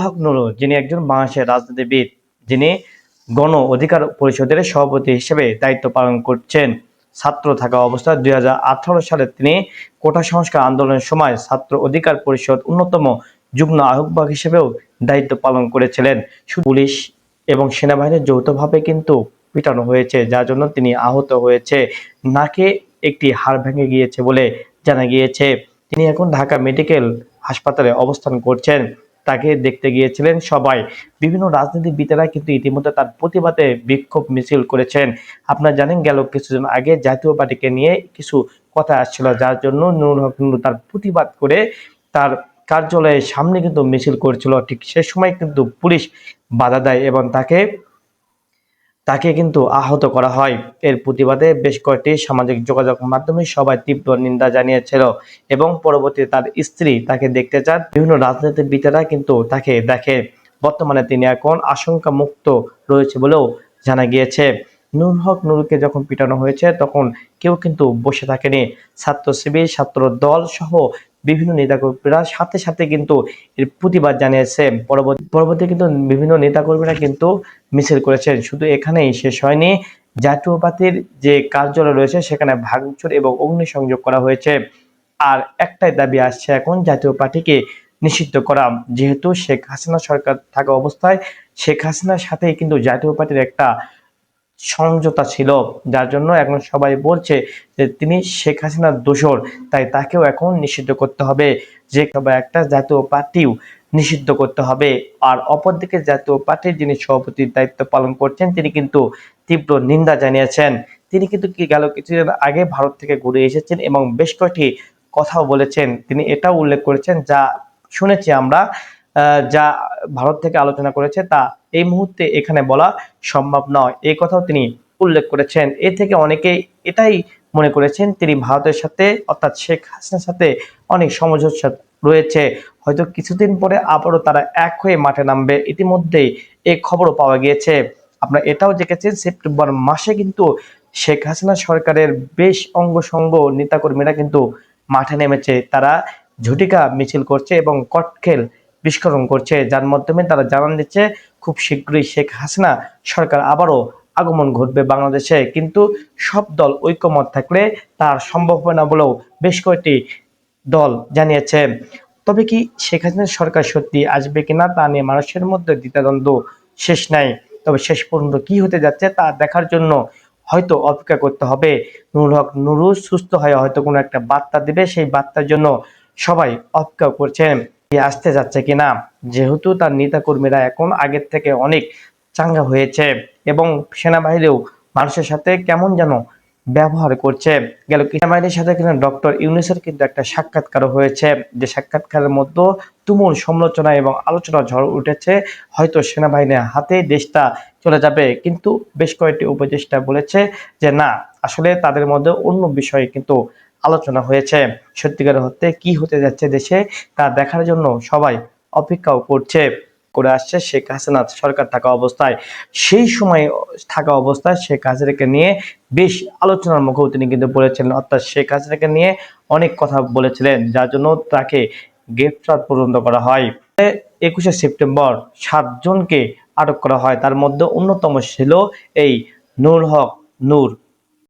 হক নুরু, যিনি একজন বাংলাদেশের রাজনীতিবিদ, যিনি গণ অধিকার পরিষদের সভাপতি হিসেবে দায়িত্ব পালন করছেন। ছাত্র থাকা অবস্থায় 2018 সালে তিনি কোটা সংস্কার আন্দোলনের সময় ছাত্র অধিকার পরিষদ অন্যতম যুগ্ম আহ্বায়ক হিসেবেও দায়িত্ব পালন করেছিলেন। পুলিশ এবং সেনাবাহিনীর যৌথভাবে কিন্তু পিটানো হয়েছে, যার জন্য তিনি আহত হয়েছে। নাকে একটি হাড় ভেঙে গিয়েছে বলে জানা গিয়েছে। তিনি এখন ঢাকা মেডিকেল হাসপাতালে অবস্থান করছেন। তাকে দেখতে গিয়েছিলেন সবাই। বিভিন্ন রাজনীতিবিদেরা কিন্তু ইতিমধ্যে তার প্রতিবাদে বিক্ষোভ মিছিল করেছেন। আপনারা জানেন, গেল কিছুদিন আগে জাতীয় পার্টিকে নিয়ে কিছু কথা আসছিল, যার জন্য নুরুল হক নুরু তার প্রতিবাদ করে তার কার্যালয়ের সামনে কিন্তু মিছিল করছিল। ঠিক সে সময় কিন্তু পুলিশ বাধা দেয় এবং তাকে কিন্তু আহত করা হয়। এর প্রতিবাদে বেশ কয়েকটি সামাজিক যোগাযোগ মাধ্যমে সবাই তীব্র নিন্দা জানিয়েছিল এবং পরবর্তীতে তার স্ত্রী তাকে দেখতে চান। বিভিন্ন রাজনীতিবিদেরা কিন্তু তাকে দেখে। বর্তমানে তিনি এখন আশঙ্কা মুক্ত রয়েছে বলেও জানা গিয়েছে। নুরুল হক নুরুকে যখন পিটানো হয়েছে তখন কেউ কিন্তু বসে থাকেনি। ছাত্র শিবির, ছাত্র দল সহ বিভিন্ন নেতাকর্মীরা সাথে সাথে কিন্তু এর প্রতিবাদ জানিয়েছে। পরবর্তী কিন্তু বিভিন্ন নেতাকর্মীরা কিন্তু মিছিল করেছেন। শুধু এখানেই শেষ হয়নি, জাতীয় পার্টির যে কার্যালয় রয়েছে সেখানে ভাঙচুর এবং অগ্নিসংযোগ করা হয়েছে। আর একটাই দাবি আসছে এখন, জাতীয় পার্টিকে নিষিদ্ধ করা। যেহেতু শেখ হাসিনা সরকার থাকা অবস্থায় শেখ হাসিনার সাথে কিন্তু জাতীয় পার্টির একটা সমঝোতা ছিল, যার জন্য এখন সবাই বলছে যে তিনি শেখ হাসিনার দোসর, তাই তাকেও এখন নিষিদ্ধ করতে হবে। যে সবাই একটা জাতীয় পার্টিও নিষিদ্ধ করতে হবে। আর অপরদিকে জাতীয় পার্টির যিনি সভাপতির দায়িত্ব পালন করছেন তিনি কিন্তু তীব্র নিন্দা জানিয়েছেন। তিনি কিন্তু গেল কিছুদিন আগে ভারত থেকে ঘুরে এসেছেন এবং বেশ কয়েকটি কথাও বলেছেন। তিনি এটাও উল্লেখ করেছেন, যা শুনেছি আমরা, যা ভারত থেকে আলোচনা করেছে তা এই মুহূর্তে এখানে বলা সম্ভব নয়, এই কথাও তিনি উল্লেখ করেছেন। এ থেকে অনেকে এটাই মনে করেছেন তিনি ভারতের সাথে অর্থাৎ শেখ হাসিনার সাথে অনেক সমঝোতা রয়েছে। হয়তো কিছুদিন পরে আবারও তারা এক হয়ে মাঠে নামবে। ইতিমধ্যেই এই খবরও পাওয়া গিয়েছে। আপনারা এটাও দেখেছেন, সেপ্টেম্বর মাসে কিন্তু শেখ হাসিনা সরকারের বেশ অঙ্গসঙ্গ নেতাকর্মীরা কিন্তু মাঠে নেমেছে। তারা ঝটিকা মিছিল করছে এবং ককটেল বিস্ফোরণ করছে, যার মাধ্যমে তারা জানান দিচ্ছে খুব শীঘ্রই শেখ হাসিনা সরকার আবারও আগমন ঘটবে বাংলাদেশে। কিন্তু সব দল ঐক্যমত থাকলে তার সম্ভব হয় না বলেও বেশ কয়েকটি দল জানিয়েছে। তবে কি শেখ হাসিনা সরকার সত্যি আসবে কিনা তা নিয়ে মানুষের মধ্যে দ্বিধাদ্বন্দ্ব শেষ নাই। তবে শেষ পর্যন্ত কি হতে যাচ্ছে তা দেখার জন্য হয়তো অপেক্ষা করতে হবে। নুরুল হক নুরু সুস্থ হয়ে হয়তো কোনো একটা বার্তা দিবে, সেই বার্তার জন্য সবাই অপেক্ষা করছেন আসতে যাচ্ছে কিনা। যেহেতু তার নেতাকর্মীরা এখন আগের থেকে অনেক চাঙ্গা হয়েছে এবং সেনাবাহিনীও মানুষের সাথে কেমন যেন ব্যবহার করছে। গেল সেনাবাহিনীর সাথে কিন্তু ডক্টর ইউনূসের কিন্তু একটা সাক্ষাৎকার হয়েছে, যে সাক্ষাৎকারের মধ্যে তুমুল সমালোচনা এবং আলোচনা ঝড় উঠেছে। হয়তো সেনাবাহিনীর হাতে দেশটা চলে যাবে, কিন্তু বেশ কয়েকটি উপদেষ্টা বলেছে যে না, আসলে তাদের মধ্যে অন্য বিষয়ে কিন্তু আলোচনা হয়েছে। সত্যিকার অর্থে কি হতে যাচ্ছে দেশে তা দেখার জন্য সবাই অপেক্ষাও করে আসছে শেখ হাসিনা সরকার থাকা অবস্থায়। সেই সময় থাকা অবস্থায় শেখ হাসিনাকে নিয়ে বেশ আলোচনার মুখেও তিনি কিন্তু বলেছিলেন, অর্থাৎ শেখ হাসিনাকে নিয়ে অনেক কথা বলেছিলেন, যার জন্য তাকে গ্রেফতার পর্যন্ত করা হয়। 21শে সেপ্টেম্বর 7 জনকে আটক করা হয়, তার মধ্যে অন্যতম ছিল এই নুরুল হক নূর।